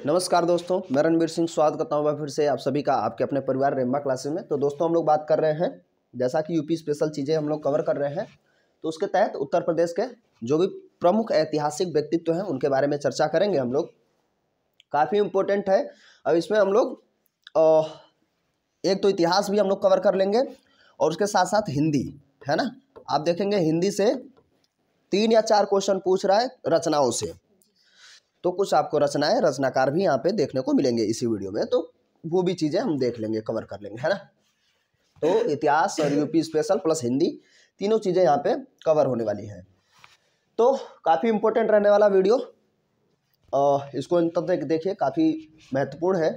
नमस्कार दोस्तों, मैं रणवीर सिंह स्वागत करता हूँ फिर से आप सभी का आपके अपने परिवार रेम्बा क्लासेस में। तो दोस्तों हम लोग बात कर रहे हैं, जैसा कि यूपी स्पेशल चीज़ें हम लोग कवर कर रहे हैं, तो उसके तहत उत्तर प्रदेश के जो भी प्रमुख ऐतिहासिक व्यक्तित्व हैं उनके बारे में चर्चा करेंगे हम लोग। काफ़ी इम्पोर्टेंट है। अब इसमें हम लोग एक तो इतिहास भी हम लोग कवर कर लेंगे और उसके साथ साथ हिंदी, है ना। आप देखेंगे हिंदी से 3 या 4 क्वेश्चन पूछ रहा है रचनाओं से, तो कुछ आपको रचनाएं रचनाकार भी यहाँ पे देखने को मिलेंगे इसी वीडियो में, तो वो भी चीज़ें हम देख लेंगे, कवर कर लेंगे, है ना। तो इतिहास और यूपी स्पेशल प्लस हिंदी तीनों चीज़ें यहाँ पे कवर होने वाली हैं। तो काफ़ी इम्पोर्टेंट रहने वाला वीडियो, इसको अंत तक देखिए, काफ़ी महत्वपूर्ण है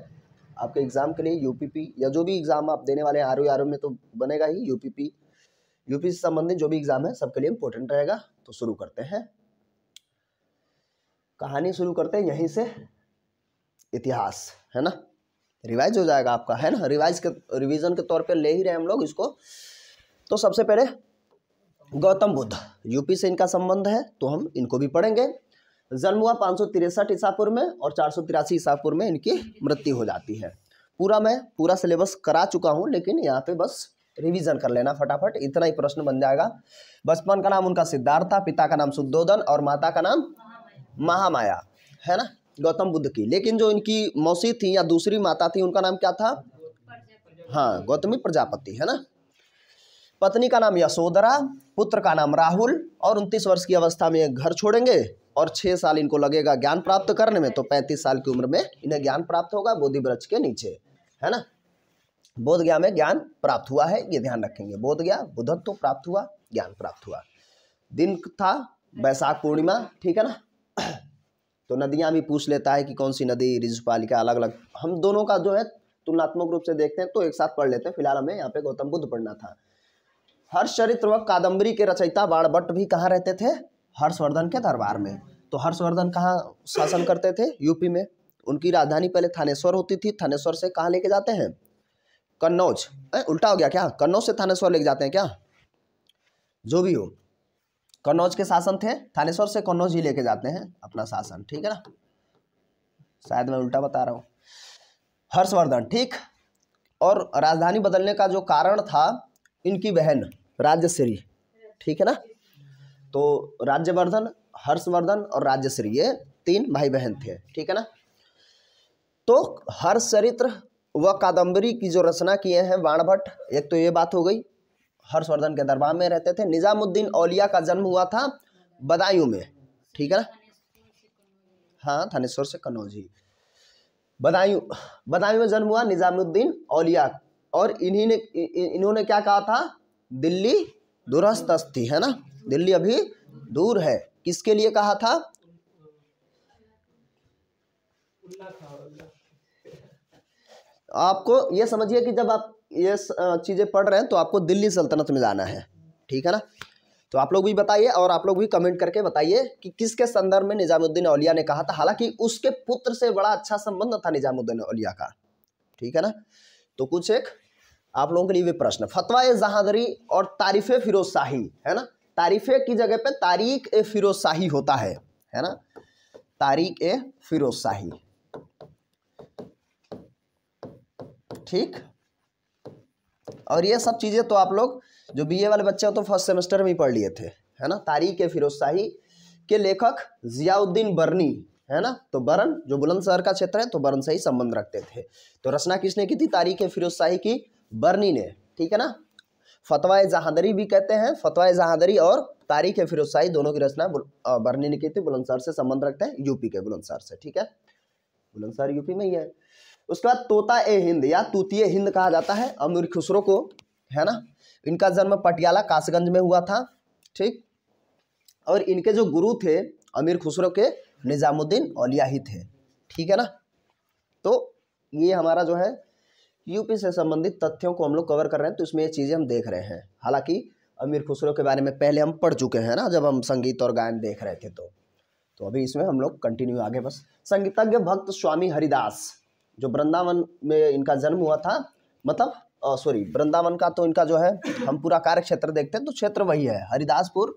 आपके एग्ज़ाम के लिए। यूपीपी या जो भी एग्ज़ाम आप देने वाले हैं, आरओ में तो बनेगा ही, यूपी से संबंधित जो भी एग्ज़ाम है सबके लिए इम्पोर्टेंट रहेगा। तो शुरू करते हैं, कहानी शुरू करते हैं यहीं से। इतिहास, है ना, रिवाइज हो जाएगा आपका, है ना। रिवीजन के तौर पे ले ही रहे हम लोग इसको। तो सबसे पहले गौतम बुद्ध, यूपी से इनका संबंध है तो हम इनको भी पढ़ेंगे। जन्म हुआ 563 ईसा पूर्व में और 483 ईसा पूर्व में इनकी मृत्यु हो जाती है। मैं पूरा सिलेबस करा चुका हूँ, लेकिन यहाँ पे बस रिवीजन कर लेना फटाफट, इतना ही प्रश्न बन जाएगा। बचपन का नाम उनका सिद्धार्थ था, पिता का नाम शुद्धोधन और माता का नाम महामाया, है ना, गौतम बुद्ध की। लेकिन जो इनकी मौसी थी या दूसरी माता थी, उनका नाम क्या था? हाँ, गौतमी प्रजापति, है ना। पत्नी का नाम यशोधरा, पुत्र का नाम राहुल, और 29 वर्ष की अवस्था में घर छोड़ेंगे और 6 साल इनको लगेगा ज्ञान प्राप्त करने में। तो 35 साल की उम्र में इन्हें ज्ञान प्राप्त होगा बोधि वृक्ष के नीचे, है ना। बोध गया में ज्ञान प्राप्त हुआ है, ये ध्यान रखेंगे। बोध गया, बुद्धत्व तो प्राप्त हुआ, ज्ञान प्राप्त हुआ। दिन था वैशाख पूर्णिमा, ठीक है ना। तो नदियां भी पूछ लेता है कि कौन सी नदी, ऋजुपालिका, अलग अलग हम दोनों का जो है तुलनात्मक रूप से देखते हैं, तो एक साथ पढ़ लेते हैं। फिलहाल हमें यहाँ पे गौतम बुद्ध पढ़ना था। हर्षचरित्र व कादम्बरी के रचयिता बाणभट्ट भी कहाँ रहते थे? हर्षवर्धन के दरबार में। तो हर्षवर्धन कहाँ शासन करते थे? यूपी में। उनकी राजधानी पहले थानेश्वर होती थी। थानेश्वर से कहाँ लेके जाते हैं? कन्नौज। उल्टा हो गया क्या? कन्नौज से थानेश्वर लेके जाते हैं क्या? जो भी हो, कन्नौज के शासन थे, थानेश्वर से कन्नौज ही लेके जाते हैं अपना शासन, ठीक है ना। शायद मैं उल्टा बता रहा हूँ। हर्षवर्धन, ठीक। और राजधानी बदलने का जो कारण था, इनकी बहन राजश्री, ठीक है ना। तो राज्यवर्धन, हर्षवर्धन और राजश्री, ये 3 भाई बहन थे, ठीक है ना। तो हर्षचरित्र व कादम्बरी की जो रचना किए हैं बाणभट्ट, एक तो ये बात हो गई। हर्षवर्धन के दरबार में रहते थे। निजामुद्दीन औलिया का जन्म हुआ था बदायूं में, ठीक है ना। हाँ, थानेश्वर से कन्नौज ही। बदायूं में जन्म हुआ निजामुद्दीन औलिया, और इन्होंने क्या कहा था? दिल्ली दूरस्थ थी, है ना, दिल्ली अभी दूर है। किसके लिए कहा था? आपको ये समझिए कि जब आप ये चीज़ें पढ़ रहे हैं तो आपको दिल्ली सल्तनत में जाना है, ठीक है ना। तो आप लोग भी बताइए और आप लोग भी कमेंट करके बताइए कि किसके संदर्भ में निजामुद्दीन औलिया ने कहा था। हालांकि उसके पुत्र से बड़ा अच्छा संबंध था निजामुद्दीन औलिया का, ठीक है ना। तो कुछ एक आप लोगों के लिए भी प्रश्न। फतवा जहांदरी और तारीफ़े फिरोज शाही, है ना। तारीफ़े की जगह पे तारीख ए फिरोज शाही होता है ना, तारीख ए फिरोज शाही, ठीक। और ये सब चीज़ें तो आप लोग जो बीए वाले बच्चे हो तो फर्स्ट सेमेस्टर में ही पढ़ लिए थे, है ना। तारीख ए फिरोज शाही के लेखक जियाउद्दीन बरनी, है ना। तो बरन जो बुलंदशहर का क्षेत्र है, तो बरन से ही संबंध रखते थे। तो रचना किसने की थी? तारीख ए फिरोज शाही की बरनी ने, ठीक है ना। फतवा जहांदरी भी कहते हैं। फतवा जहांदरी और तारीख ए फिरोज शाही दोनों की रचना बरनी ने की थी। बुलंदशहर से संबंध रखते हैं, यूपी के बुलंदशहर से, ठीक है। बुलंदशहर यूपी में ही है। उसके बाद तोता ए हिंद या तूतिए हिंद कहा जाता है अमीर खुसरो को, है ना। इनका जन्म पटियाला कासगंज में हुआ था, ठीक। और इनके जो गुरु थे अमीर खुसरो के, निजामुद्दीन औलिया ही थे, ठीक है ना। तो ये हमारा जो है यूपी से संबंधित तथ्यों को हम लोग कवर कर रहे हैं, तो इसमें ये चीज़ें हम देख रहे हैं। हालांकि अमीर खुसरो के बारे में पहले हम पढ़ चुके हैं ना, जब हम संगीत और गायन देख रहे थे। तो अभी इसमें हम लोग कंटिन्यू आगे। बस संगीतज्ञ भक्त स्वामी हरिदास, जो वृंदावन में इनका जन्म हुआ था, मतलब वृंदावन का तो इनका जो है, हम पूरा कार्य क्षेत्र देखते हैं तो क्षेत्र वही है, हरिदासपुर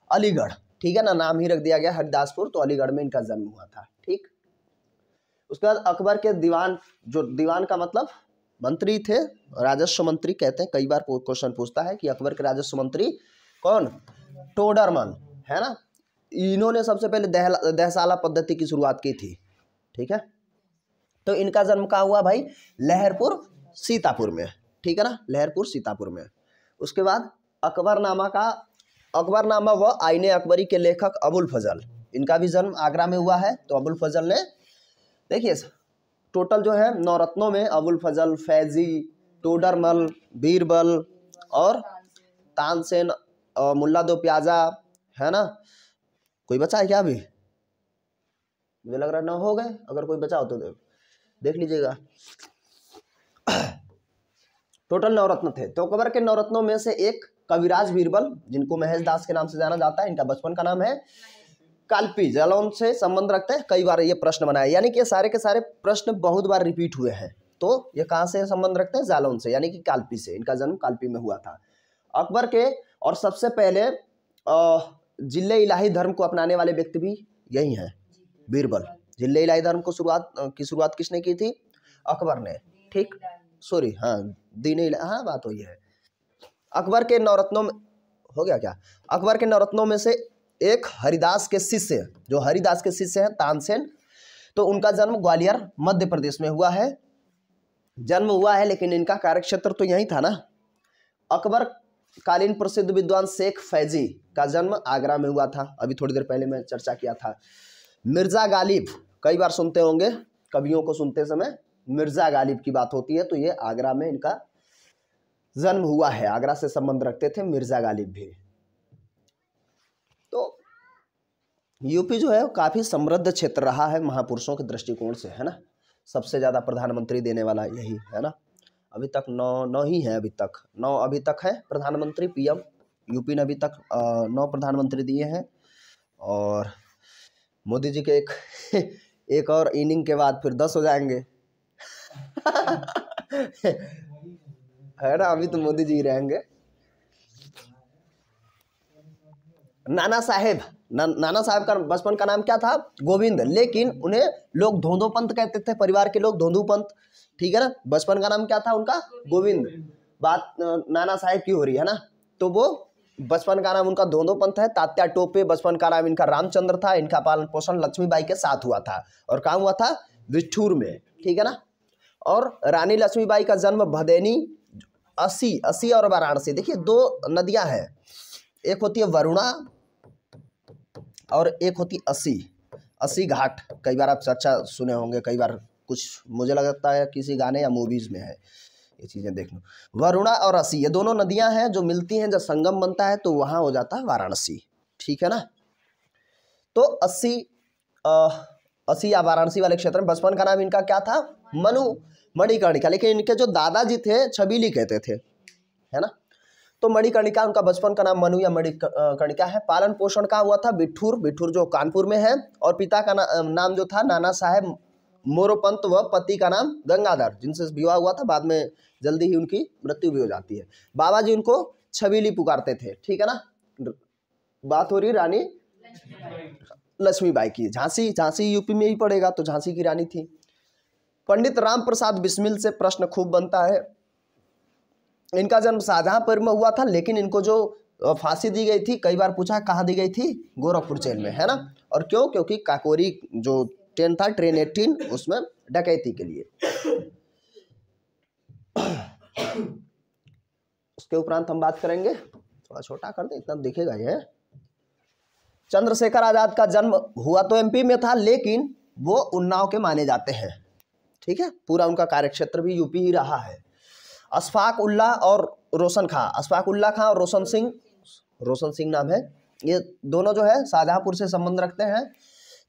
अलीगढ़, ठीक है ना। नाम ही रख दिया गया हरिदासपुर, तो अलीगढ़ में इनका जन्म हुआ था, ठीक। उसके बाद अकबर के दीवान, जो दीवान का मतलब मंत्री थे, राजस्व मंत्री कहते हैं, कई बार क्वेश्चन पूछता है कि अकबर के राजस्व मंत्री कौन, टोडरमल, है ना। इन्होंने सबसे पहले दहसाला पद्धति की शुरुआत की थी, ठीक है। तो इनका जन्म कहाँ हुआ भाई, लहरपुर सीतापुर में, ठीक है ना, लहरपुर सीतापुर में। उसके बाद अकबरनामा व आईने अकबरी के लेखक अबुल फजल, इनका भी जन्म आगरा में हुआ है। तो अबुल फजल ने, देखिए टोटल जो है नवरत्नों में अबुल फजल, फैजी, टोडरमल, बीरबल और तानसेन, मुल्ला दो प्याजा, है ना। कोई बचा है क्या अभी, मुझे लग रहा है 9 हो गए, अगर कोई बचा हो तो देख लीजिएगा। टोटल नवरत्न थे। तो अकबर के नवरत्नों में से एक कविराज बीरबल, जिनको महेश दास के नाम से जाना जाता है, इनका बचपन का नाम है कालपी, जालौन से संबंध रखते हैं। कई बार ये प्रश्न बनाया, यानी कि सारे के सारे प्रश्न बहुत बार रिपीट हुए हैं। तो ये कहाँ से संबंध रखते हैं, जालौन से, यानी कि कालपी से। इनका जन्म कालपी में हुआ था। अकबर के और सबसे पहले जिले इलाही धर्म को अपनाने वाले व्यक्ति भी यही हैं, बीरबल। जिले इलाही धर्म को शुरुआत किसने की थी, अकबर ने, ठीक, सॉरी, हाँ दीन इलाही, हाँ बात हुई है। अकबर के नवरत्नों में हो गया क्या, अकबर के नवरत्नों में से एक हरिदास के शिष्य, जो हरिदास के शिष्य हैं तानसेन, तो उनका जन्म ग्वालियर मध्य प्रदेश में हुआ है, जन्म हुआ है, लेकिन इनका कार्यक्षेत्र तो यही था ना। अकबर कालीन प्रसिद्ध विद्वान शेख फैजी का जन्म आगरा में हुआ था, अभी थोड़ी देर पहले मैं चर्चा किया था। मिर्जा गालिब, कई बार सुनते होंगे कवियों को सुनते समय मिर्जा गालिब की बात होती है, तो ये आगरा में इनका जन्म हुआ है, आगरा से संबंध रखते थे मिर्जा गालिब भी। तो यूपी जो है काफी समृद्ध क्षेत्र रहा है महापुरुषों के दृष्टिकोण से, है ना। सबसे ज्यादा प्रधानमंत्री देने वाला यही है ना। अभी तक 9 ही है, अभी तक 9 अभी तक है प्रधानमंत्री, पीएम। यूपी ने अभी तक 9 प्रधानमंत्री दिए हैं। और मोदी जी के एक और इनिंग के बाद फिर 10 हो जाएंगे। है ना, अभी तो मोदी जी रहेंगे। नाना साहेब का बचपन का नाम क्या था, गोविंद, लेकिन उन्हें लोग धोंधो पंत कहते थे, परिवार के लोग धोंधो पंत, ठीक है ना। बचपन का नाम क्या था उनका, गोविंद। बात नाना साहेब की हो रही है ना, तो वो बचपन का नाम उनका धोंधो पंत है। तात्या टोपे, बचपन का नाम इनका रामचंद्र था। इनका पालन पोषण लक्ष्मीबाई के साथ हुआ था, और काम हुआ था बिठूर में, ठीक है ना। और रानी लक्ष्मीबाई का जन्म भदैनी, अस्सी और वाराणसी। देखिए 2 नदियां हैं, एक होती है वरुणा और एक होती अस्सी घाट। कई बार आप चर्चा सुने होंगे, कई बार कुछ मुझे लगता है किसी गाने या मूवीज में है, ये चीजें देख लो। वरुणा और अस्सी, ये दोनों नदियां हैं जो मिलती हैं, जब संगम बनता है तो वहां हो जाता है वाराणसी, ठीक है ना। तो अस्सी या वाराणसी वाले क्षेत्र में बचपन का नाम इनका क्या था, मनु मणिकर्णिका, लेकिन इनके जो दादाजी थे छबीली कहते थे, है ना। तो मणिकर्णिका उनका बचपन का नाम मनु या मणिकर्णिका है। पालन पोषण का हुआ था बिठूर जो कानपुर में है। और पिता का नाम जो था नाना साहेब मोरोपंत, व पति का नाम गंगाधर, जिनसे विवाह हुआ था, बाद में जल्दी ही उनकी मृत्यु भी हो जाती है। बाबा जी उनको छबीली पुकारते थे, ठीक है ना। बात हो रही रानी लक्ष्मीबाई की। झांसी यूपी में ही पड़ेगा, तो झांसी की रानी थी। पंडित राम प्रसाद बिस्मिल से प्रश्न खूब बनता है। इनका जन्म शाहजहांपुर में हुआ था, लेकिन इनको जो फांसी दी गई थी, कई बार पूछा कहाँ दी गई थी, गोरखपुर जेल में, है ना। और क्यों, क्योंकि काकोरी जो ट्रेन था, ट्रेन 18, उसमें डकैती के लिए। उसके उपरांत हम बात करेंगे, थोड़ा छोटा कर दे, इतना दिखेगा ये। चंद्रशेखर आजाद का जन्म हुआ तो एमपी में था, लेकिन वो उन्नाव के माने जाते हैं, ठीक है। पूरा उनका कार्यक्षेत्र भी यूपी ही रहा है। अशफाक उल्लाह और रोशन खां, अशफाक उल्लाह खां और रोशन सिंह नाम है, ये दोनों जो है शाहजहांपुर से संबंध रखते हैं।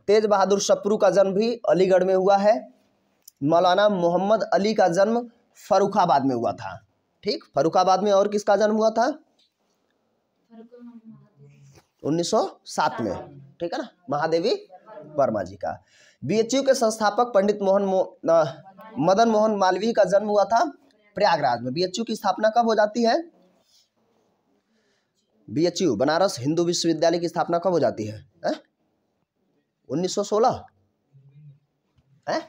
तेज बहादुर सप्रू का जन्म भी अलीगढ़ में हुआ है। मौलाना मोहम्मद अली का जन्म फर्रुखाबाद में हुआ था, ठीक, फर्रुखाबाद में। और किसका जन्म हुआ था, 1907 में, ठीक है ना, महादेवी वर्मा जी का। बीएचयू के संस्थापक पंडित मदन मोहन मालवीय का जन्म हुआ था प्रयागराज में। बीएचयू की स्थापना कब हो जाती है, बीएचयू बनारस हिंदू विश्वविद्यालय की स्थापना कब हो जाती है, 1916, है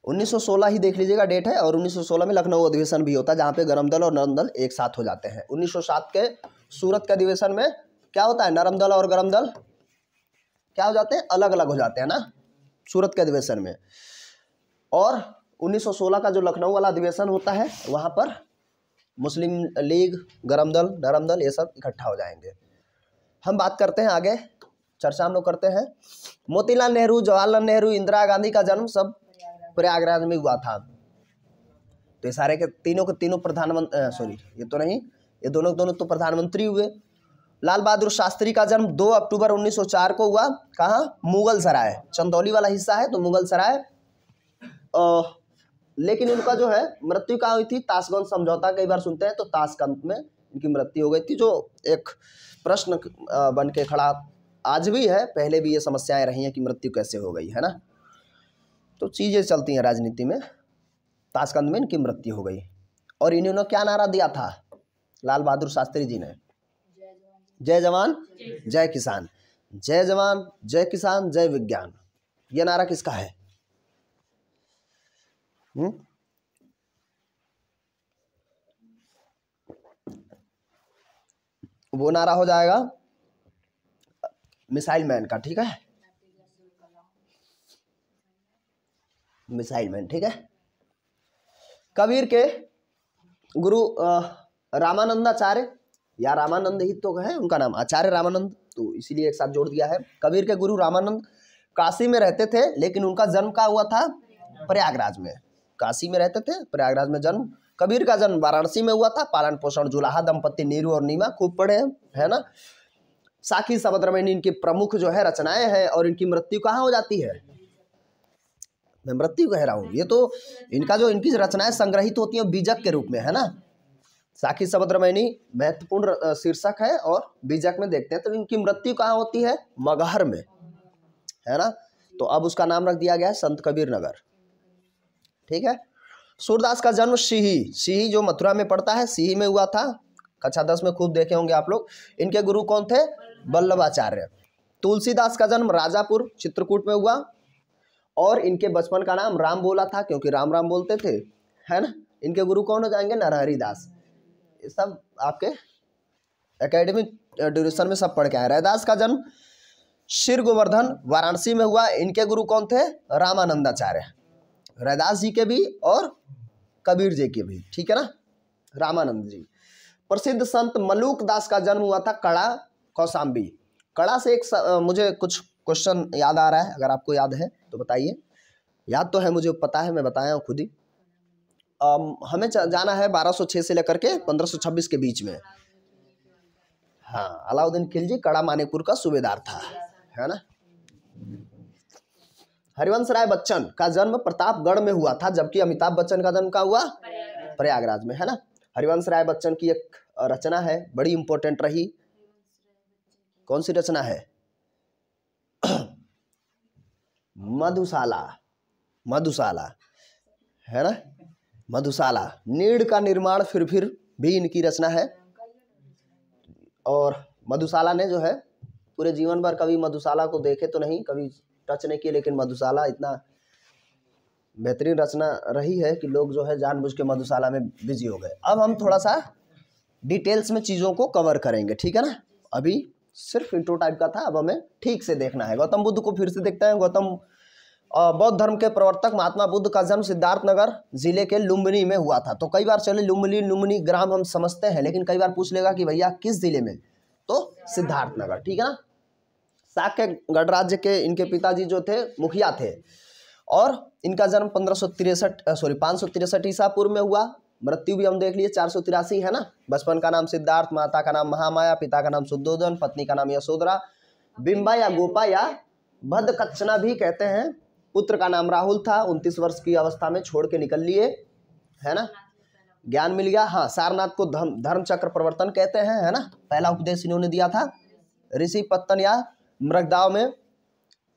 1916 ही देख लीजिएगा डेट है। और 1916 में लखनऊ अधिवेशन भी होता है जहाँ पे गरम दल और नरम दल एक साथ हो जाते हैं। 1907 के सूरत के अधिवेशन में क्या होता है, नरम दल और गरम दल क्या हो जाते हैं, अलग अलग हो जाते हैं ना सूरत के अधिवेशन में। और 1916 का जो लखनऊ वाला अधिवेशन होता है वहाँ पर मुस्लिम लीग, गरम दल, नरम दल ये सब इकट्ठा हो जाएंगे। हम बात करते हैं आगे, चर्चा हम लोग करते हैं। मोतीलाल नेहरू, जवाहरलाल नेहरू, इंदिरा गांधी का जन्म सब प्रयागराज में हुआ था। तो ये सारे के तीनों प्रधानमंत्री, सॉरी ये तो नहीं, ये दोनों तो प्रधानमंत्री हुए। लाल बहादुर शास्त्री का जन्म 2 अक्टूबर 1904 को हुआ। कहाँ, मुगल सराय, चंदौली वाला हिस्सा है तो मुगल सराय। लेकिन इनका जो है मृत्यु कहाँ हुई थी, ताशकंद समझौता कई बार सुनते हैं, तो ताशकंद में इनकी मृत्यु हो गई थी, जो एक प्रश्न बन के खड़ा आज भी है, पहले भी ये समस्याएं रही हैं कि मृत्यु कैसे हो गई, है ना। तो चीज़ें चलती हैं राजनीति में। ताशकंद में इनकी मृत्यु हो गई। और इन्होंने क्या नारा दिया था, लाल बहादुर शास्त्री जी ने, जय जवान जय किसान, जय जवान जय किसान जय विज्ञान। ये नारा किसका है? वो नारा हो जाएगा मिसाइल मैन का, ठीक है, मिसाइल मैन, ठीक है। कबीर के गुरु रामानंदाचार्य या रामानंद ही तो है उनका नाम, आचार्य रामानंद, तो इसीलिए एक साथ जोड़ दिया है। कबीर के गुरु रामानंद काशी में रहते थे, लेकिन उनका जन्म कहाँ हुआ था, प्रयागराज में। काशी में रहते थे, प्रयागराज में जन्म। कबीर का जन्म वाराणसी में हुआ था। पालन पोषण जुलाहा दंपति नीरू और नीमा, खूब पढ़े हैं, है ना। साखी समुद्रमणि इनकी प्रमुख जो है रचनाएं हैं। और इनकी मृत्यु कहाँ हो जाती है, मैं मृत्यु कह रहा हूँ, ये तो इनका जो इनकी रचनाएं संग्रहित होती हैं बीजक के रूप में, है ना। साखी समुद्रमणि महत्वपूर्ण शीर्षक है और बीजक में देखते हैं। तो इनकी मृत्यु कहाँ होती है, मगहर में, है ना। तो अब उसका नाम रख दिया गया है संत कबीर नगर, ठीक है। सूरदास का जन्म सिही जो मथुरा में पड़ता है, सिही में हुआ था। कक्षा 10 में खूब देखे होंगे आप लोग। इनके गुरु कौन थे, वल्लभाचार्य। तुलसीदास का जन्म राजापुर चित्रकूट में हुआ। और इनके बचपन का नाम राम बोला था, क्योंकि राम राम बोलते थे, है ना। इनके गुरु कौन हो जाएंगे, नरहरि दास। ये सब आपके एकेडमिक ड्यूरेशन में सब पढ़ के आए। रैदास का जन्म शिर गोवर्धन वाराणसी में हुआ। इनके गुरु कौन थे, रामानंदाचार्य, रैदास जी के भी और कबीर जी के भी, ठीक है ना, रामानंद जी। प्रसिद्ध संत मलूक दास का जन्म हुआ था कड़ा, कौशाम्बी। कड़ा से एक मुझे कुछ क्वेश्चन याद आ रहा है, अगर आपको याद है तो बताइए। याद तो है, मुझे पता है, मैं बताया हूँ खुद ही। हमें जाना है 1206 से लेकर के 1526 के बीच में। हाँ, अलाउद्दीन खिलजी कड़ा मानेपुर का सूबेदार था, है ना। हरिवंश राय बच्चन का जन्म प्रतापगढ़ में हुआ था, जबकि अमिताभ बच्चन का जन्म कहाँ हुआ, प्रयागराज में, है ना। हरिवंश राय बच्चन की एक रचना है, बड़ी इंपॉर्टेंट रही। कौन सी रचना है, मधुशाला, मधुशाला, है ना, मधुशाला। नीड़ का निर्माण फिर भी इनकी रचना है। और मधुशाला ने जो है पूरे जीवन भर कभी मधुशाला को देखे तो नहीं, कभी टच नहीं किए, लेकिन मधुशाला इतना बेहतरीन रचना रही है कि लोग जो है जानबूझ के मधुशाला में बिजी हो गए। अब हम थोड़ा सा डिटेल्स में चीज़ों को कवर करेंगे, ठीक है ना। अभी सिर्फ इंट्रो टाइप का था, अब हमें ठीक से देखना है। गौतम बुद्ध को फिर से देखते हैं। गौतम बौद्ध धर्म के प्रवर्तक महात्मा बुद्ध का जन्म सिद्धार्थनगर जिले के लुम्बिनी में हुआ था। तो कई बार चले लुम्बिनी ग्राम हम समझते हैं, लेकिन कई बार पूछ लेगा कि भैया किस जिले में, तो सिद्धार्थनगर, ठीक है ना। शाक्य गणराज्य के इनके पिताजी जो थे मुखिया थे। और इनका जन्म 563 ईसा पूर्व में हुआ। मृत्यु भी हम देख लिए 483, है ना। बचपन का नाम सिद्धार्थ, माता का नाम महामाया, पिता का नाम शुद्धोधन, पत्नी का नाम यशोधरा, बिंबा या गोपा या भद्दकच्छना भी कहते हैं। पुत्र का नाम राहुल था। 29 वर्ष की अवस्था में छोड़ के निकल लिए, है ना। ज्ञान मिल गया। हाँ, सारनाथ को धर्म चक्र प्रवर्तन कहते हैं, है ना। पहला उपदेश इन्होंने दिया था ऋषि पत्तन या मृगदाव में,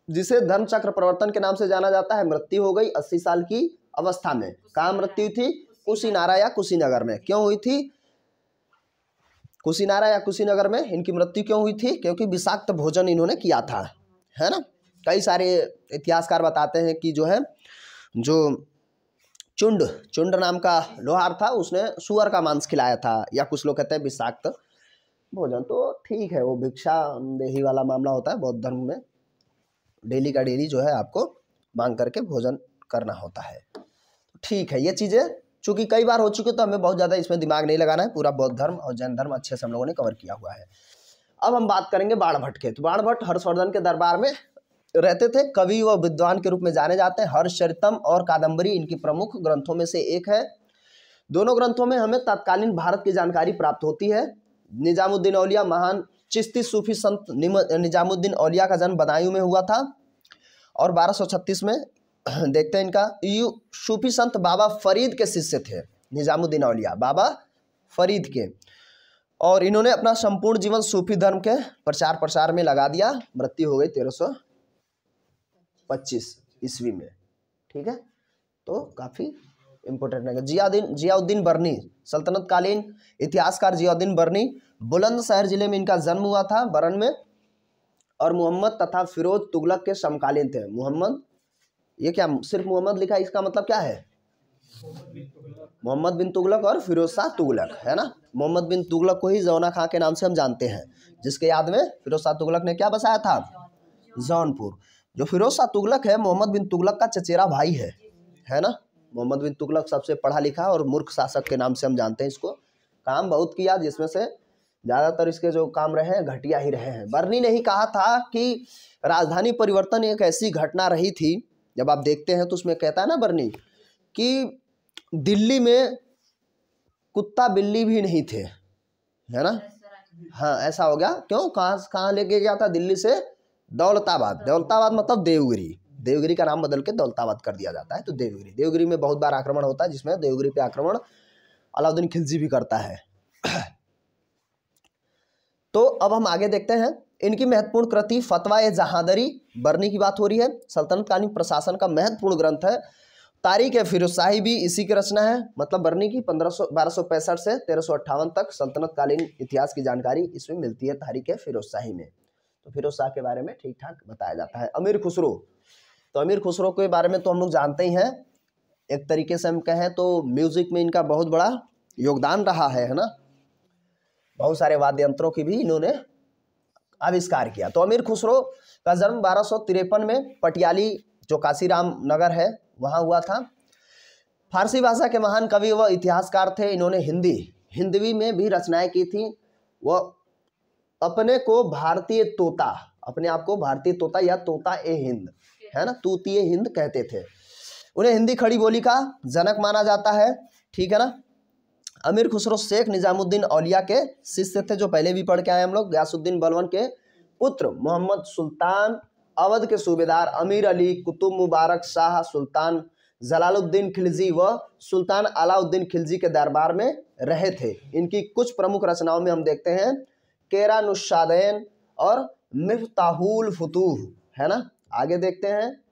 जिसे धर्म चक्र प्रवर्तन के नाम से जाना जाता है। मृत्यु हो गई 80 साल की अवस्था में। कहाँ मृत्यु थी, कुशीनारा या कुशीनगर में। क्यों हुई थी कुशीनारा या कुशीनगर में इनकी मृत्यु क्यों हुई थी, क्योंकि विषाक्त भोजन इन्होंने किया था, है ना। कई सारे इतिहासकार बताते हैं कि जो है जो चुंड नाम का लोहार था उसने सुअर का मांस खिलाया था, या कुछ लोग कहते हैं विषाक्त भोजन। तो ठीक है, वो भिक्षा देही वाला मामला होता है बौद्ध धर्म में, डेली का डेली जो है आपको मांग करके भोजन करना होता है। ठीक है, ये चीज़ें चूँकि कई बार हो चुकी तो हमें बहुत ज़्यादा इसमें दिमाग नहीं लगाना है, पूरा बौद्ध धर्म और जैन धर्म अच्छे से हम लोगों ने कवर किया हुआ है। अब हम बात करेंगे बाणभट्ट के। तो बाणभट्ट हर्षवर्धन के दरबार में रहते थे, कवि व विद्वान के रूप में जाने जाते हैं। हर्षचरितम और कादम्बरी इनकी प्रमुख ग्रंथों में से एक है। दोनों ग्रंथों में हमें तत्कालीन भारत की जानकारी प्राप्त होती है। निजामुद्दीन औलिया महान चिश्ती सूफी संत निजामुद्दीन औलिया का जन्म बदायूं में हुआ था और 1236 में देखते हैं इनका सूफी संत बाबा फरीद के शिष्य थे निजामुद्दीन औलिया, बाबा फरीद के, और इन्होंने अपना संपूर्ण जीवन सूफी धर्म के प्रचार प्रसार में लगा दिया। मृत्यु हो गई 1325 ईस्वी में। ठीक है, तो काफ़ी इम्पोर्टेंट है। जियाउद्दीन बर्नी, सल्तनतकालीन इतिहासकार जियाउद्दीन बर्नी, बुलंदशहर जिले में इनका जन्म हुआ था, बरन में, और मोहम्मद तथा फिरोज तुगलक के समकालीन थे। मोहम्मद, ये क्या सिर्फ मोहम्मद लिखा है, इसका मतलब क्या है? मोहम्मद बिन तुगलक और फिरोज शाह तुगलक, है ना। मोहम्मद बिन तुगलक को ही जौना खां के नाम से हम जानते हैं, जिसके याद में फिरोज शाह तुगलक ने क्या बसाया था? जौनपुर। जो फिरोज शाह तुगलक है मोहम्मद बिन तुगलक का चचेरा भाई है ना। मोहम्मद बिन तुगलक सबसे पढ़ा लिखा और मूर्ख शासक के नाम से हम जानते हैं इसको। काम बहुत किया, जिसमें से ज़्यादातर इसके जो काम रहे हैं घटिया ही रहे हैं। बर्नी ने ही कहा था कि राजधानी परिवर्तन एक ऐसी घटना रही थी, जब आप देखते हैं तो उसमें कहता है ना बर्नी कि दिल्ली में कुत्ता बिल्ली भी नहीं थे, है ना। हाँ, ऐसा हो गया। क्यों? कहाँ लेके गया था? दिल्ली से दौलताबाद। दौलताबाद मतलब देवगिरी, देवगिरी का नाम बदल के दौलताबाद कर दिया जाता है। तो देवगिरी में बहुत बार आक्रमण होता है, जिसमें देवगिरी पे आक्रमण अलाउद्दीन खिलजी भी करता है। तो अब हम आगे देखते हैं। इनकी महत्वपूर्ण कृति फतवा-ए-जहांदरी, बर्नी की बात हो रही है, सल्तनतकालीन प्रशासन का महत्वपूर्ण ग्रंथ है। तारीख-ए-फिरोजशाही भी इसी की रचना है, मतलब बर्नी की 1265 से 1358 तक सल्तनतकालीन इतिहास की जानकारी इसमें मिलती है तारीख-ए-फिरोजशाही में। तो फिरोज शाह के बारे में ठीक ठाक बताया जाता है। अमीर खुसरो, तो अमीर खुसरो के बारे में तो हम लोग जानते ही हैं। एक तरीके से हम कहें तो म्यूजिक में इनका बहुत बड़ा योगदान रहा है ना। बहुत सारे वाद्य यंत्रों की भी इन्होंने आविष्कार किया। तो अमीर खुसरो का जन्म 1253 में पटियाली, जो काशीराम नगर है, वहाँ हुआ था। फारसी भाषा के महान कवि व इतिहासकार थे। इन्होंने हिंदवी में भी रचनाएं की थी। वह अपने को भारतीय तोता, अपने आप को भारतीय तोता या तोता ए हिंद, है ना, तूतीय हिंद कहते थे। उन्हें हिंदी खड़ी बोली का जनक माना जाता है। ठीक है ना। अमीर खुसरो शेख निजामुद्दीन औलिया के शिष्य थे, जो पहले भी पढ़ के आए हम लोग। गयासुद्दीन बलबन के पुत्र मोहम्मद सुल्तान, अवध के सूबेदार अमीर अली, कुतुब मुबारक शाह, सुल्तान जलालुद्दीन खिलजी व सुल्तान अलाउद्दीन खिलजी के दरबार में रहे थे। इनकी कुछ प्रमुख रचनाओं में हम देखते हैं केरानुशादैन और मिफ्ताहुल फुतूह, है ना। आगे देखते हैं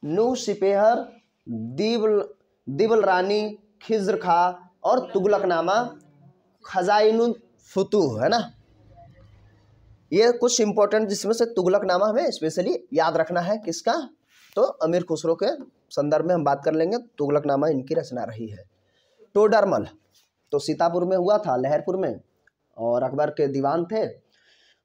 नू सिपेहर, दिबल रानी, खिज्र खा और तुगलकनामा, खजाइनुल फुतूह, है ना। ये कुछ इंपॉर्टेंट, जिसमें से तुगलकनामा हमें स्पेशली याद रखना है। किसका? तो अमीर खुसरो के संदर्भ में हम बात कर लेंगे। तुगलकनामा इनकी रचना रही है। टोडरमल तो सीतापुर में हुआ था, लहरपुर में, और अकबर के दीवान थे।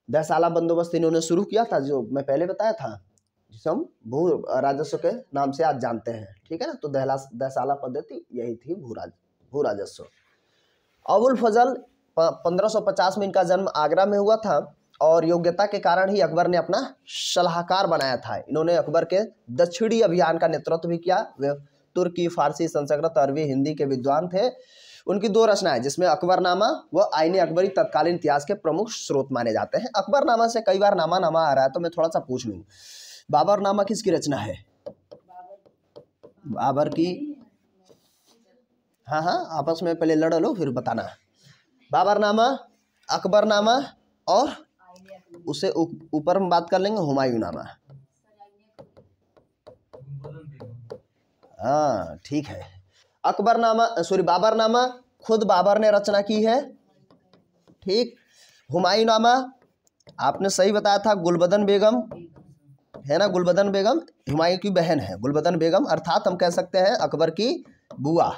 10 साला बंदोबस्त इन्होंने शुरू किया था, जो मैं पहले बताया था, जिसे हम भू राजस्व के नाम से आज जानते हैं। ठीक है ना। तो 10 साला पद्धति यही थी, भू राजस्व। अबुल फजल 1550 में इनका जन्म आगरा में हुआ था, और योग्यता के कारण ही अकबर ने अपना सलाहकार बनाया था। इन्होंने अकबर के दक्षिणी अभियान का नेतृत्व भी किया। वे तुर्की, फारसी, संस्कृत, अरबी, हिंदी के विद्वान थे। उनकी 2 रचनाएं, जिसमें अकबरनामा व आईने अकबरी तत्कालीन इतिहास के प्रमुख स्रोत माने जाते हैं। अकबरनामा से कई बार नामा आ रहा है, तो मैं थोड़ा सा पूछ लूँ, बाबरनामा किसकी रचना है? बाबर की। हाँ, आपस में पहले लड़ लो फिर बताना। बाबरनामा, अकबरनामा, और उससे ऊपर हम बात कर लेंगे हुमायूंनामा। हाँ, ठीक है। बाबरनामा खुद बाबर ने रचना की है। ठीक। हुमायूंनामा आपने सही बताया था, गुलबदन बेगम है ना। गुलबदन बेगम हुमायूं की बहन है, गुलबदन बेगम, अर्थात हम कह सकते हैं अकबर की बुआ।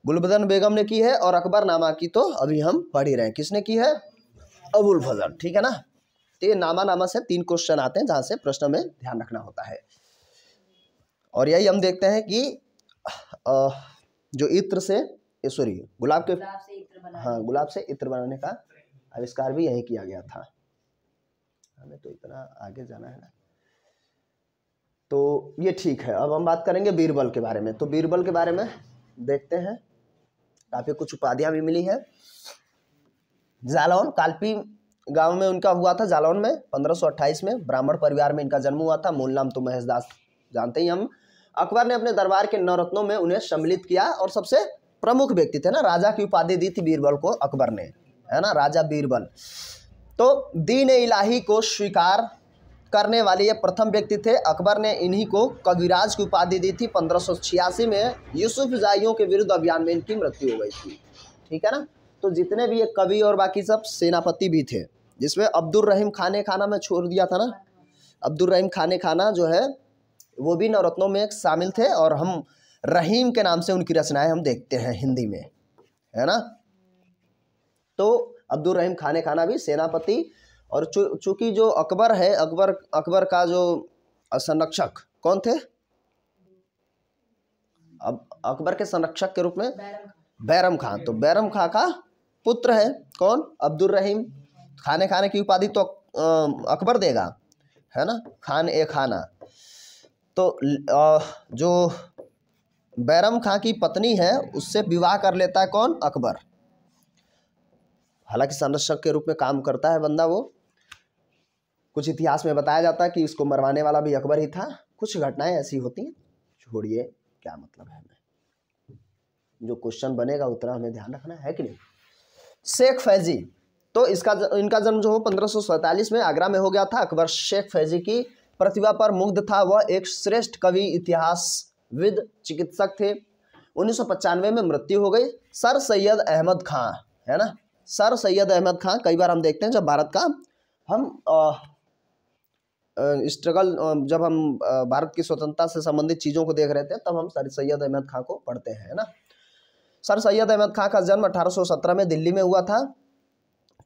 गुलबदन बेगम ने की है और अकबरनामा की तो अभी हम पढ़ ही रहे हैं, किसने की है, अबुल फजल, ठीक है ना। तो ये नामा से 3 क्वेश्चन आते हैं जहाँ से प्रश्न में ध्यान रखना होता है। और यही हम देखते हैं कि जो इत्र से सॉरी गुलाब से इत्र बनाने का आविष्कार भी यही किया गया था। हमें तो इतना आगे जाना है ना, तो ये ठीक है। अब हम बात करेंगे बीरबल के बारे में। तो बीरबल के बारे में देखते हैं, काफ़ी कुछ उपाधियाँ भी मिली है। जालौन कालपी गांव में उनका हुआ था, जालौन में 1528 में। ब्राह्मण परिवार में इनका जन्म हुआ था। मूल नाम तो महेशदास जानते ही हम। अकबर ने अपने दरबार के नवरत्नों में उन्हें सम्मिलित किया और सबसे प्रमुख व्यक्ति थे ना, राजा की उपाधि दी थी बीरबल को अकबर ने, है ना, राजा बीरबल। तो दीन इलाही को स्वीकार करने वाले ये प्रथम व्यक्ति थे। अकबर ने इन्हीं को कविराज की उपाधि दी थी। 1586 में यूसुफजाइयों के विरुद्ध अभियान में इनकी मृत्यु हो गई थी, ठीक है ना। तो जितने भी ये कवि और बाकी सब सेनापति भी थे, जिसमें अब्दुल रहीम खाने खाना में छोड़ दिया था ना, अब्दुल रहीम खाने खाना जो है वो भी नवरत्नों में शामिल थे। और हम रहीम के नाम से उनकी रचनाएं हम देखते हैं हिंदी में, है ना। तो अब्दुल रहीम खाने खाना भी सेनापति। और चूंकि जो अकबर है, अकबर का जो संरक्षक कौन थे, अब अकबर के संरक्षक के रूप में बैरम खान। तो बैरम खां का पुत्र है कौन, अब्दुल रहीम। खाने की उपाधि तो अकबर देगा, है ना, खान ए खाना। तो जो बैरम खां की पत्नी है उससे विवाह कर लेता है कौन, अकबर। हालांकि संरक्षक के रूप में काम करता है बंदा वो। कुछ इतिहास में बताया जाता है कि इसको मरवाने वाला भी अकबर ही था। कुछ घटनाएं ऐसी होती हैं, छोड़िए क्या मतलब है, हमें जो क्वेश्चन बनेगा उतना हमें ध्यान रखना है कि नहीं। शेख फैजी, तो इनका जन्म जो हो 1547 में आगरा में हो गया था। अकबर शेख फैजी की प्रतिभा पर मुग्ध था। वह एक श्रेष्ठ कवि, इतिहासविद, चिकित्सक थे। 1995 में मृत्यु हो गई। सर सैयद अहमद खां, है ना, सर सैयद अहमद खां। कई बार हम देखते हैं जब भारत का हम स्ट्रगल, जब हम भारत की स्वतंत्रता से संबंधित चीज़ों को देख रहे थे तब हम सर सैयद अहमद खां को पढ़ते हैं, है ना। सर सैयद अहमद खां का जन्म 1817 में दिल्ली में हुआ था।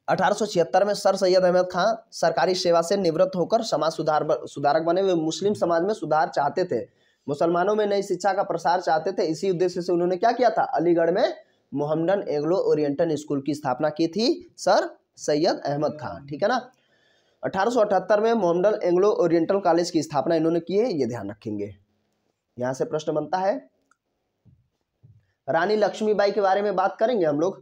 1876 में सर सैयद अहमद खां सरकारी सेवा से निवृत्त होकर समाज सुधारक बने। वे मुस्लिम समाज में सुधार चाहते थे, मुसलमानों में नई शिक्षा का प्रसार चाहते थे। इसी उद्देश्य से उन्होंने क्या किया था, अलीगढ़ में मोहम्मदन एंग्लो ओरिएंटल स्कूल की स्थापना की थी सर सैयद अहमद खां, ठीक है ना। 1878 में मोहम्मदन एंग्लो ओरिएंटल कॉलेज की स्थापना इन्होंने की है, ये ध्यान रखेंगे। यहां से प्रश्न बनता है। रानी लक्ष्मीबाई के बारे में बात करेंगे हम लोग।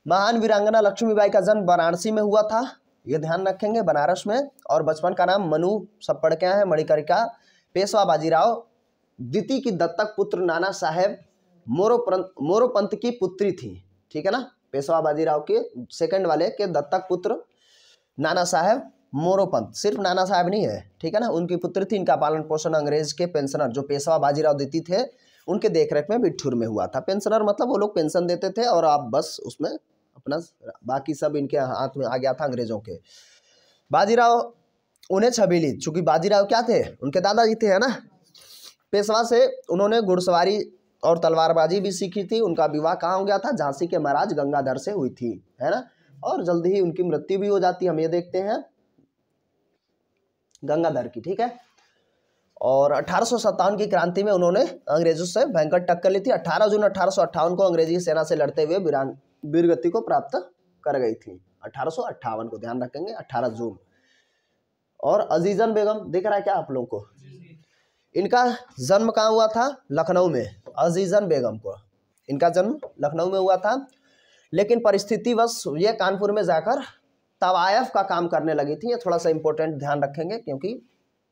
महान वीरांगना लक्ष्मीबाई का जन्म वाराणसी में हुआ था, ये ध्यान रखेंगे, बनारस में। और बचपन का नाम मनु, सब पढ़ के आए हैं, मणिकर्णिका। पेशवा बाजीराव द्वितीय की दत्तक पुत्र नाना साहेब मोरोपंत की पुत्री थी, ठीक है ना। पेशवा बाजीराव के सेकंड वाले के दत्तक पुत्र नाना साहेब मोरोपंत, सिर्फ नाना साहेब नहीं है, ठीक है ना, उनकी पुत्री थी। इनका पालन पोषण अंग्रेज के पेंशनर जो पेशवा बाजीराव द्वितीय थे उनके देखरेख में बिठूर में हुआ था। पेंशनर मतलब वो लोग पेंशन देते थे और आप बस उसमें अपना बाकी सब इनके हाथ में आ गया था अंग्रेजों के। बाजीराव उन्हें छबीली, चूंकि बाजीराव क्या थे, उनके दादाजी थे, है ना। पेशवा से उन्होंने घुड़सवारी और तलवारबाजी भी सीखी थी। उनका विवाह कहाँ हो गया था, झांसी के महाराज गंगाधर से हुई थी, है ना। और जल्दी ही उनकी मृत्यु भी हो जाती है, हम ये देखते हैं गंगाधर की, ठीक है। और 1857 की क्रांति में उन्होंने अंग्रेजों से भयंकर टक्कर ली थी। 18 जून 1858 को अंग्रेजी सेना से लड़ते हुए वीरगति को प्राप्त कर गई थी। 1858 को ध्यान रखेंगे, 18 जून। और अजीजन बेगम दिख रहा है क्या आप लोगों को, इनका जन्म कहाँ हुआ था, लखनऊ में। अजीजन बेगम को इनका जन्म लखनऊ में हुआ था, लेकिन परिस्थितिवश ये कानपुर में जाकर तवायफ का काम करने लगी थी। ये थोड़ा सा इंपॉर्टेंट ध्यान रखेंगे, क्योंकि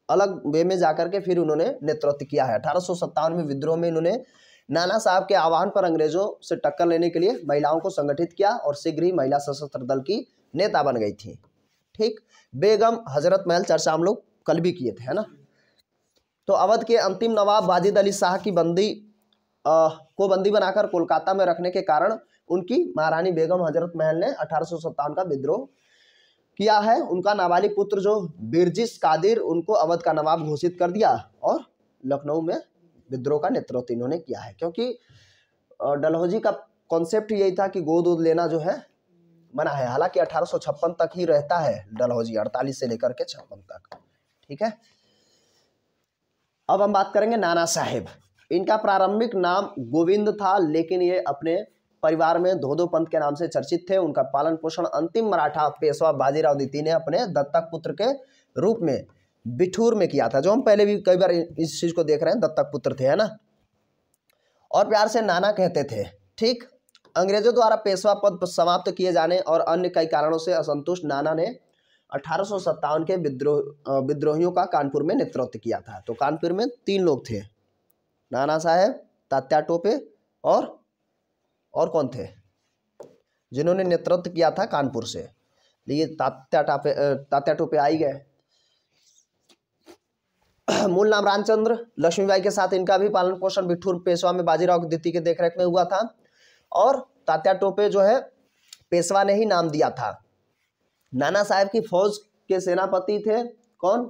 अलग वे में जाकर के फिर उन्होंने नेतृत्व किया है। 1857 में विद्रोह में इन्होंने नाना साहब के आह्वान पर अंग्रेजों से टक्कर लेने के लिए महिलाओं को संगठित किया और शीघ्र ही महिला सशस्त्र दल की नेता बन गई थी, ठीक। बेगम हजरत महल चर्चा हम लोग कल भी किए थे, है ना। तो अवध के अंतिम नवाब वाजिद अली शाह की बंदी बनाकर कोलकाता में रखने के कारण उनकी महारानी बेगम हजरत महल ने 1857 का विद्रोह किया है। उनका नाबालिग पुत्र जो बिरजिस कादिर, उनको अवध का नवाब घोषित कर दिया और लखनऊ में विद्रोह का नेतृत्व इन्होंने किया है। क्योंकि डलहौजी का कॉन्सेप्ट यही था कि गोद वोद लेना जो है मना है। हालांकि 1856 तक ही रहता है डलहौजी, 48 से लेकर के 56 तक। ठीक है, अब हम बात करेंगे नाना साहेब। इनका प्रारंभिक नाम गोविंद था, लेकिन ये अपने परिवार में धोधो पंत के नाम से चर्चित थे। उनका पालन पोषण अंतिम मराठा पेशवा बाजीराव द्वितीय ने अपने दत्तक पुत्र के रूप में बिठूर में किया था, जो हम पहले भी कई बार इस चीज को देख रहे हैं, दत्तक पुत्र थे, है ना, और प्यार से नाना कहते थे। ठीक, अंग्रेजों द्वारा पेशवा पद समाप्त किए जाने और अन्य कई कारणों से असंतुष्ट नाना ने 1857 के विद्रोहियों का कानपुर में नेतृत्व किया था। तो कानपुर में 3 लोग थे, नाना साहेब, तात्या टोपे और कौन थे जिन्होंने नेतृत्व किया था कानपुर से। ये तात्या टोपे आ ही गए। मूल नाम रामचंद्र, लक्ष्मीबाई के साथ इनका भी पालन पोषण बिठूर पेशवा में बाजीराव द्वितीय की देखरेख में हुआ था। और तात्या टोपे जो है पेशवा ने ही नाम दिया था। नाना साहेब की फौज के सेनापति थे कौन?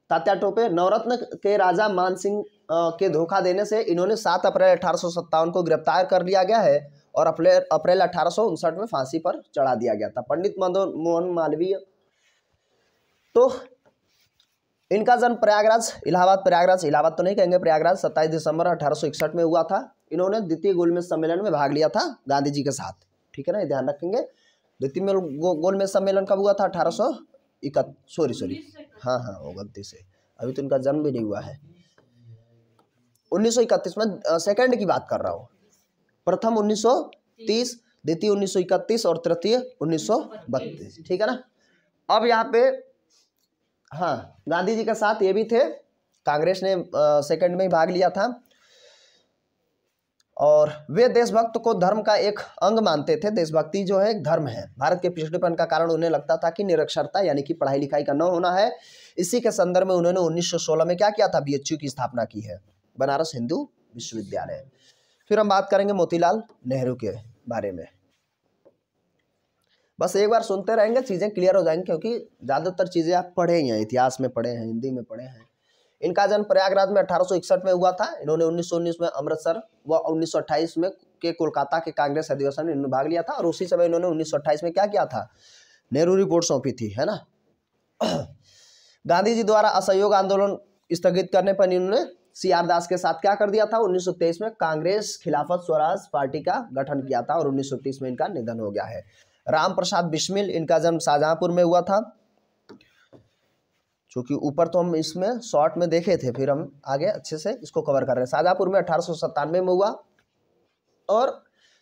तात्या टोपे। नवरत्न के राजा मान सिंह के धोखा देने से इन्होंने 7 अप्रैल 1857 को गिरफ्तार कर लिया गया है और अप्रैल 1859 में फांसी पर चढ़ा दिया गया था। पंडित मदन मोहन मालवीय, तो इनका जन्म प्रयागराज इलाहाबाद तो नहीं कहेंगे, प्रयागराज 27 दिसंबर 1861 में हुआ था। इन्होंने द्वितीय गोलमेज सम्मेलन में भाग लिया था गांधी जी के साथ। ठीक है ना, ये ध्यान रखेंगे। द्वितीय गोलमेज सम्मेलन कब हुआ था? 1831, हाँ वो गलती से, अभी तो इनका जन्म भी नहीं हुआ है। 1931 में, सेकंड की बात कर रहा हूँ। प्रथम 1930, द्वितीय 1931 और तृतीय 1932। ठीक है ना। अब यहाँ पे हाँ, गांधी जी के साथ ये भी थे, कांग्रेस ने सेकंड में ही भाग लिया था। और वे देशभक्त को धर्म का एक अंग मानते थे। देशभक्ति जो है एक धर्म है। भारत के पिछड़ेपन का कारण उन्हें लगता था कि निरक्षरता यानी कि पढ़ाई लिखाई का न होना है। इसी के संदर्भ में उन्होंने 1916 में क्या किया था? बीएचयू की स्थापना की है, बनारस हिंदू विश्वविद्यालय। फिर हम बात करेंगे मोतीलाल नेहरू के बारे में। बस एक बार सुनते रहेंगे, चीज़ें क्लियर हो जाएंगी, क्योंकि ज़्यादातर चीज़ें आप पढ़े ही हैं, इतिहास में पढ़े हैं, हिंदी में पढ़े हैं। इनका जन्म प्रयागराज में 1861 में हुआ था। इन्होंने 1919 में अमृतसर व 1928 में के कोलकाता के कांग्रेस अधिवेशन में इन्होंने भाग लिया था। और उसी समय इन्होंने 1928 में क्या किया था? नेहरू रिपोर्ट सौंपी थी, है ना। गांधी जी द्वारा असहयोग आंदोलन स्थगित करने पर इन्होंने CR दास के साथ क्या कर दिया था? 1923 में कांग्रेस खिलाफत स्वराज पार्टी का गठन किया था और 1930 में इनका निधन हो गया है। राम प्रसाद बिस्मिल, इनका जन्म शाहजहांपुर में हुआ था। चूंकि ऊपर तो हम इसमें शॉर्ट में देखे थे, फिर हम आगे अच्छे से इसको कवर कर रहे हैं। शाहजहांपुर में 1897 में हुआ और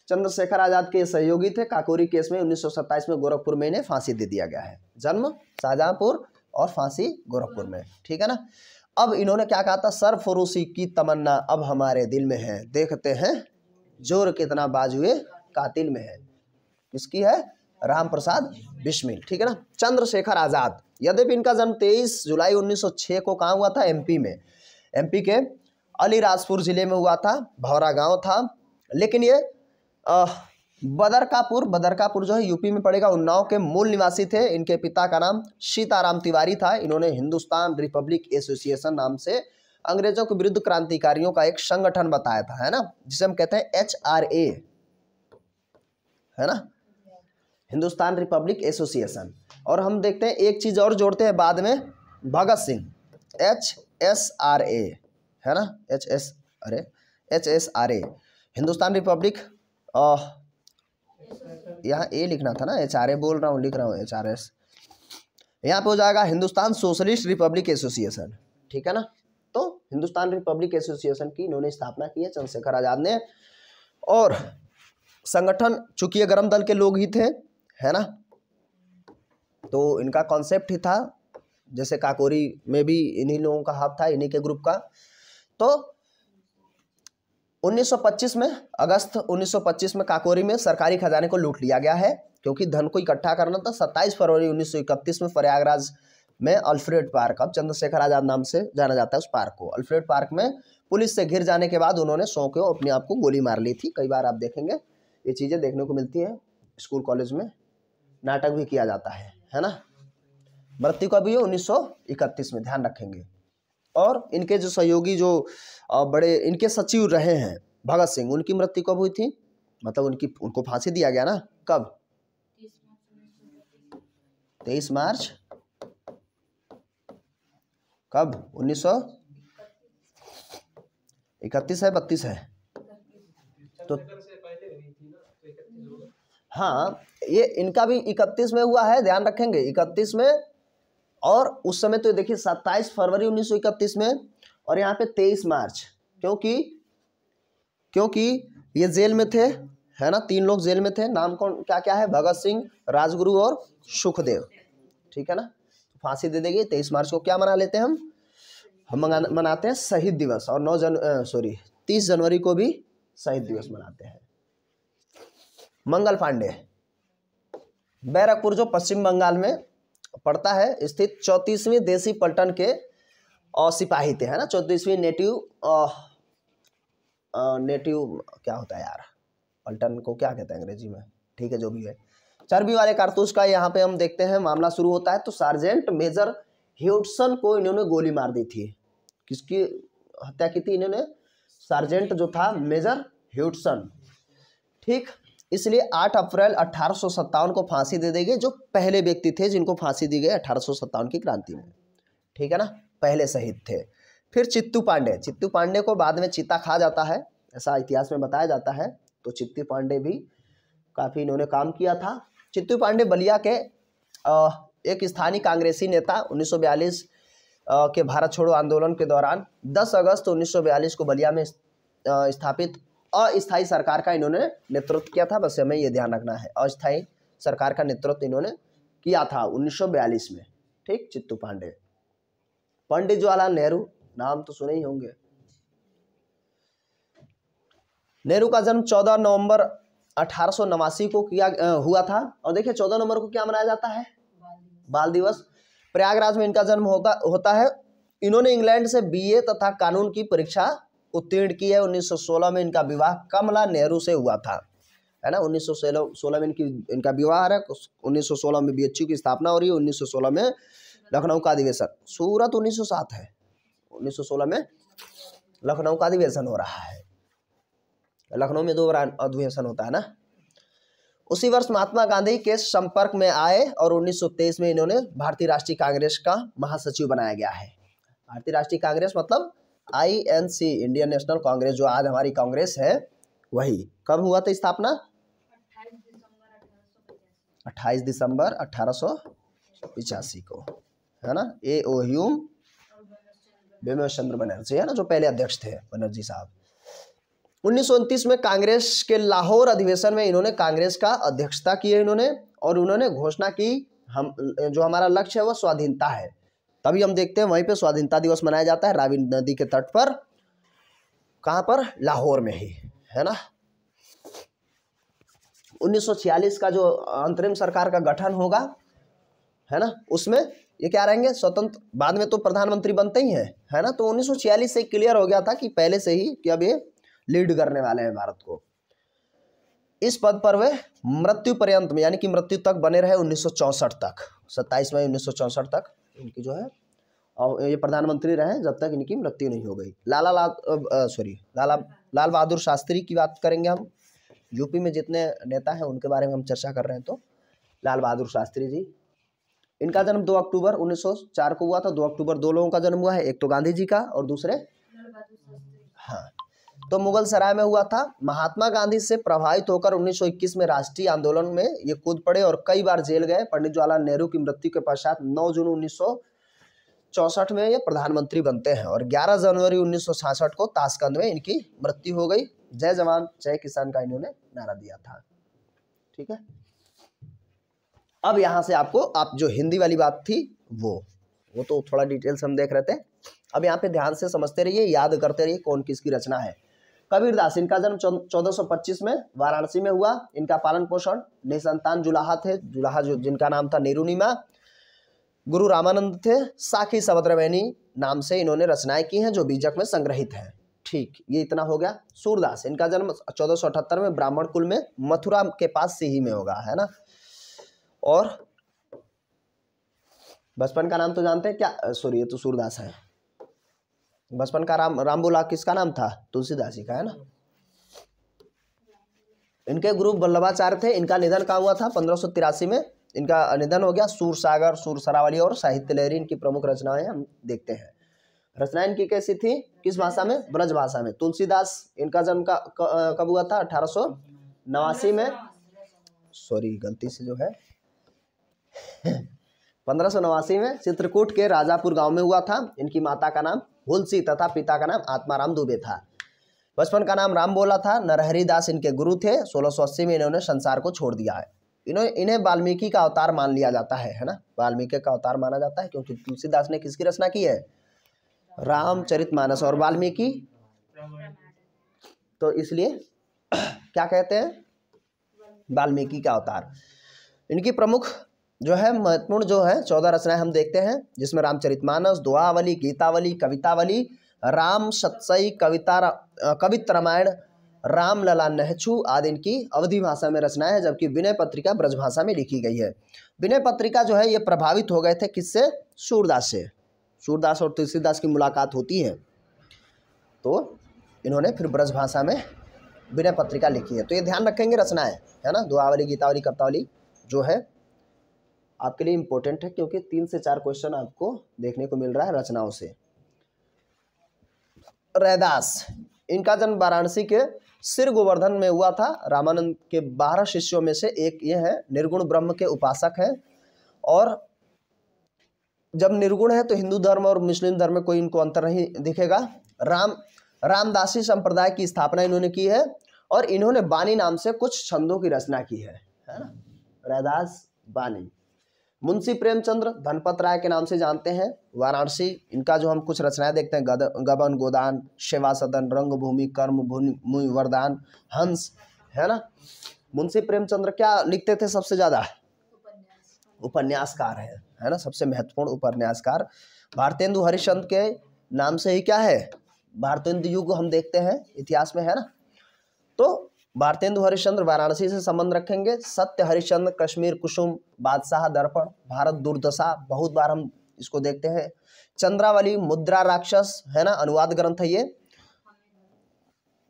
चंद्रशेखर आजाद के सहयोगी थे। काकोरी केस में 1927 में गोरखपुर में इन्हें फांसी दे दिया गया है। जन्म शाहजहांपुर और फांसी गोरखपुर में। ठीक है ना। अब इन्होंने क्या कहा था? सरफरोशी की तमन्ना अब हमारे दिल में है, देखते हैं जोर कितना बाजुए कातिल में है। किसकी है? राम प्रसाद बिस्मिल। ठीक है ना। चंद्रशेखर आजाद, यद्यपि इनका जन्म 23 जुलाई 1906 को कहाँ हुआ था? MP में। MP के अलीराजपुर जिले में हुआ था, भौरा गांव था। लेकिन ये बदरकापुर जो है यूपी में पड़ेगा, उन्नाव के मूल निवासी थे। इनके पिता का नाम सीताराम तिवारी था। इन्होंने हिंदुस्तान रिपब्लिक एसोसिएशन नाम से अंग्रेजों के विरुद्ध क्रांतिकारियों का एक संगठन बताया था, है ना, जिसे हम कहते हैं HRA, है ना, हिंदुस्तान रिपब्लिक एसोसिएशन। और हम देखते हैं एक चीज और जोड़ते हैं बाद में, भगत सिंह, HSRA, है ना, HSRA, हिंदुस्तान रिपब्लिक, यहाँ A लिखना था ना, HRA बोल रहा हूँ, लिख रहा हूँ HRS, यहाँ पे हो जाएगा हिंदुस्तान सोशलिस्ट रिपब्लिक एसोसिएशन। ठीक है ना। तो हिंदुस्तान रिपब्लिक एसोसिएशन की इन्होंने स्थापना की है चंद्रशेखर आजाद ने। और संगठन चूंकि गरम दल के लोग ही थे, है ना, तो इनका कॉन्सेप्ट ही था, जैसे काकोरी में भी इन्हीं लोगों का हाथ था, इन्हीं के ग्रुप का। तो 1925 में, अगस्त 1925 में काकोरी में सरकारी खजाने को लूट लिया गया है, क्योंकि धन को इकट्ठा करना था। 27 फरवरी 1931 में प्रयागराज में अल्फ्रेड पार्क, अब चंद्रशेखर आजाद नाम से जाना जाता है उस पार्क को, अल्फ्रेड पार्क में पुलिस से घिर जाने के बाद उन्होंने सौ के अपने आप को गोली मार ली थी। कई बार आप देखेंगे ये चीज़ें देखने को मिलती हैं स्कूल कॉलेज में, नाटक भी किया जाता है ना। मृत्यु कब हुई है? 1931 में, ध्यान रखेंगे। और इनके जो सहयोगी जो बड़े इनके सचिव रहे हैं भगत सिंह, उनकी मृत्यु कब हुई थी? मतलब उनको फांसी दिया गया ना, कब? 23 मार्च कब? 1931 है, 32 है तो हाँ, ये इनका भी 31 में हुआ है, ध्यान रखेंगे 31 में। और उस समय तो देखिए 27 फरवरी 1931 में, और यहाँ पे 23 मार्च, क्योंकि ये जेल में थे, है ना। 3 लोग जेल में थे, नाम कौन क्या क्या है? भगत सिंह, राजगुरु और सुखदेव, ठीक है ना। फांसी दे देगी। 23 मार्च को क्या मना लेते हैं हम मनाते हैं शहीद दिवस, और 30 जनवरी को भी शहीद दिवस मनाते हैं। मंगल पांडे, बैरकपुर जो पश्चिम बंगाल में पड़ता है स्थित 34वीं देसी पलटन के सिपाही थे, है ना। 34वीं नेटिव क्या होता है यार, पलटन को क्या कहते हैं अंग्रेजी में, ठीक है जो भी है। चर्बी वाले कारतूस का यहाँ पे हम देखते हैं मामला शुरू होता है। तो सार्जेंट मेजर ह्यूडसन को इन्होंने गोली मार दी थी। किसकी हत्या की थी इन्होंने? सार्जेंट जो था मेजर ह्यूडसन, ठीक। इसलिए 8 अप्रैल 1857 को फांसी दे दी गई, जो पहले व्यक्ति थे जिनको फांसी दी गई 1857 की क्रांति में, ठीक है ना, पहले शहीद थे। फिर चित्तू पांडे को बाद में चीता खा जाता है, ऐसा इतिहास में बताया जाता है। तो चित्तू पांडे भी काफ़ी इन्होंने काम किया था। चित्तू पांडे बलिया के एक स्थानीय कांग्रेसी नेता, 1942 के भारत छोड़ो आंदोलन के दौरान 10 अगस्त 1942 को बलिया में स्थापित अस्थायी सरकार का इन्होंने नेतृत्व किया था। बस हमें ये ध्यान रखना है, अस्थायी सरकार का नेतृत्व इन्होंने किया था 1942 में, ठीक। चित्तू पांडे। पंडित जवाहरलाल नेहरू, नाम तो सुने ही होंगे। नेहरू का जन्म 14 नवंबर 1889 को हुआ था। और देखिए 14 नवंबर को क्या मनाया जाता है? बाल दिवस। प्रयागराज में इनका जन्म होता है। इन्होंने इंग्लैंड से BA तथा कानून की परीक्षा उत्तीर्ण की है। 1916 में इनका विवाह कमला नेहरू से हुआ था, है ना। 1916 में इनका विवाह है। 1916 में BHU की स्थापना हो रही है। 1916 में लखनऊ का अधिवेशन, सूरत 1907 है, 1916 में लखनऊ का अधिवेशन हो रहा है। लखनऊ में 2 बार अधिवेशन होता है ना। उसी वर्ष महात्मा गांधी के संपर्क में आए और 1923 में इन्होंने भारतीय राष्ट्रीय कांग्रेस का महासचिव बनाया गया है। भारतीय राष्ट्रीय कांग्रेस मतलब INC, इंडियन नेशनल कांग्रेस, जो आज हमारी कांग्रेस है, वही। कब हुआ था स्थापना? 28 दिसंबर 1885 को, है ना। AOU बिमल चंद्र बनर्जी, है ना, जो पहले अध्यक्ष थे, बनर्जी साहब। 1929 में कांग्रेस के लाहौर अधिवेशन में इन्होंने कांग्रेस का अध्यक्षता की है इन्होंने, और उन्होंने घोषणा की जो हमारा लक्ष्य है वो स्वाधीनता है। तभी हम देखते हैं वहीं पे स्वाधीनता दिवस मनाया जाता है, रावी नदी के तट पर। कहाँ पर? लाहौर में ही, है ना। 1946 का जो अंतरिम सरकार का गठन होगा, है ना, उसमें ये क्या रहेंगे? स्वतंत्र। बाद में तो प्रधानमंत्री बनते ही हैं, है ना। तो 1946 से क्लियर हो गया था कि पहले से ही कि अब ये लीड करने वाले हैं भारत को। इस पद पर वे मृत्यु पर्यंत में, यानी कि मृत्यु तक बने रहे 1964 तक। 27 मई 1964 तक इनकी जो है, और ये प्रधानमंत्री रहे जब तक इनकी मृत्यु नहीं हो गई। लाल बहादुर शास्त्री की बात करेंगे हम। यूपी में जितने नेता हैं उनके बारे में हम चर्चा कर रहे हैं। तो लाल बहादुर शास्त्री जी, इनका जन्म 2 अक्टूबर 1904 को हुआ था। 2 अक्टूबर 2 लोगों का जन्म हुआ है, एक तो गांधी जी का और दूसरे, हाँ, तो मुगल सराय में हुआ था। महात्मा गांधी से प्रभावित होकर 1921 में राष्ट्रीय आंदोलन में ये कूद पड़े और कई बार जेल गए। पंडित जवाहरलाल नेहरू की मृत्यु के पश्चात 9 जून 1964 में ये प्रधानमंत्री बनते हैं, और 11 जनवरी 1966 को ताशकंद में इनकी मृत्यु हो गई। जय जवान जय किसान का इन्होंने नारा दिया था, ठीक है। अब यहाँ से आपको, आप जो हिंदी वाली बात थी वो तो थोड़ा डिटेल्स हम देख रहे थे। अब यहाँ पे ध्यान से समझते रहिए, याद करते रहिए कौन किसकी रचना है। कबीरदास, इनका जन्म 1425 में वाराणसी में हुआ। इनका पालन पोषण निसंतान जुलाहा थे, जुलाहा जो जिनका नाम था नेरुनीमा। गुरु रामानंद थे। साखी सभद्रवैनी नाम से इन्होंने रचनाएं की हैं जो बीजक में संग्रहित हैं, ठीक। ये इतना हो गया। सूरदास, इनका जन्म 1478 में ब्राह्मण कुल में मथुरा के पास सिही में होगा, है ना। और बचपन का नाम तो जानते हैं क्या, सॉरी ये तो सूरदास है। बचपन का राम बोला किसका नाम था, तुलसीदास जी का, है ना। इनके गुरु वल्लभाचार्य थे। इनका निधन कहाँ हुआ था, 1583 में इनका निधन हो गया। सूरसागर, सूरसरावली और साहित्य लहरी इनकी प्रमुख रचनाएं हम देखते हैं। रचनाएं इनकी कैसी थी, किस भाषा में, ब्रज भाषा में। तुलसीदास इनका जन्म कब हुआ था, 1889 में, सॉरी गलती से जो है 1589 में चित्रकूट के राजापुर गांव में हुआ था। इनकी माता का नाम हुलसी तथा पिता का नाम आत्माराम दुबे था। बचपन का नाम राम बोला था। नरहरि दास इनके गुरु थे। 1680 में इन्होंने संसार को छोड़ दिया है। इन्हें वाल्मीकि का अवतार मान लिया जाता है ना, वाल्मीकि का अवतार माना जाता है, क्योंकि तुलसीदास ने किसकी रचना की है, रामचरितमानस, और वाल्मीकि तो इसलिए क्या कहते हैं, वाल्मीकि का अवतार। इनकी प्रमुख जो है, महत्वपूर्ण जो है 14 रचनाएं हम देखते हैं, जिसमें रामचरितमानस, दोहावली, गीतावली, कवितावली, राम सतसई, कवित रामायण, रामलला नहछु आदि इनकी अवधी भाषा में रचनाएं है, जबकि विनय पत्रिका ब्रजभाषा में लिखी गई है। विनय पत्रिका जो है ये प्रभावित हो गए थे किससे, सूरदास से। सूरदास और तुलसीदास की मुलाकात होती है तो इन्होंने फिर ब्रजभाषा में विनय पत्रिका लिखी है। तो ये ध्यान रखेंगे रचनाएं, है ना। दोहावली, गीतावली, कवितावली जो है आपके लिए इम्पोर्टेंट है, क्योंकि 3 से 4 क्वेश्चन आपको देखने को मिल रहा है रचनाओं से। रैदास, इनका जन्म वाराणसी के सिर गोवर्धन में हुआ था। रामानंद के 12 शिष्यों में से एक ये है। निर्गुण ब्रह्म के उपासक हैं, और जब निर्गुण है तो हिंदू धर्म और मुस्लिम धर्म में कोई इनको अंतर नहीं दिखेगा। रामदासी संप्रदाय की स्थापना इन्होंने की है, और इन्होंने बानी नाम से कुछ छंदों की रचना की है ना। रैदास बानी। मुंशी प्रेमचंद्र धनपत राय के नाम से जानते हैं। वाराणसी, इनका जो हम कुछ रचनाएं देखते हैं, गबन, गोदान, सेवा सदन, रंगभूमि, कर्म भूमि, वरदान, हंस, है ना। मुंशी प्रेमचंद्र क्या लिखते थे सबसे ज्यादा, उपन्यासकार है ना, सबसे महत्वपूर्ण उपन्यासकार। भारतेंदु हरिश्चंद्र के नाम से ही क्या है, भारतेंदु युग हम देखते हैं इतिहास में, है ना। तो भारतेंदु हरिश्चंद्र वाराणसी से संबंध रखेंगे। सत्य हरिश्चंद्र, कश्मीर कुसुम, बादशाह दर्पण, भारत दुर्दशा, बहुत बार हम इसको देखते हैं। चंद्रावली, मुद्रा राक्षस, है ना, अनुवाद ग्रंथ है ये,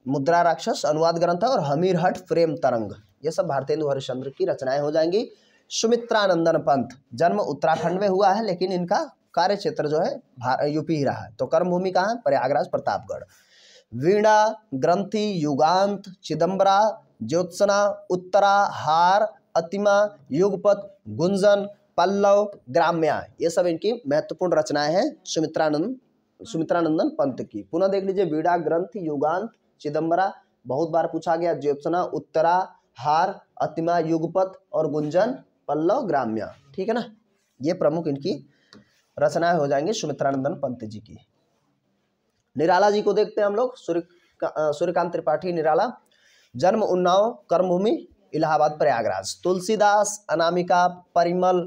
मुद्रा राक्षस अनुवाद ग्रंथ है, और हमीरहट प्रेम तरंग, ये सब भारतेंदु हरिश्चंद्र की रचनाएं हो जाएंगी। सुमित्रानंदन पंत, जन्म उत्तराखंड में हुआ है, लेकिन इनका कार्य क्षेत्र जो है यूपी ही रहा है। तो कर्मभूमि कहाँ है, प्रयागराज, प्रतापगढ़। वीणा, ग्रंथि, युगांत, चिदम्बरा, ज्योत्सना, उत्तरा, हार, अतिमा, युगपत, गुंजन, पल्लव, ग्राम्या, ये सब इनकी महत्वपूर्ण रचनाएं हैं सुमित्रानंदन पंत की। पुनः देख लीजिए, वीणा, ग्रंथि, युगांत, चिदम्बरा बहुत बार पूछा गया, ज्योत्सना, उत्तरा, हार, अतिमा, युगपत और गुंजन, पल्लव, ग्राम्या, ठीक है ना। ये प्रमुख इनकी रचनाएं हो जाएंगी सुमित्रानंदन पंत जी की। निराला जी को देखते हैं हम लोग। सूर्यकांत त्रिपाठी निराला, जन्म उन्नाव, कर्मभूमि इलाहाबाद, प्रयागराज। तुलसीदास, अनामिका, परिमल,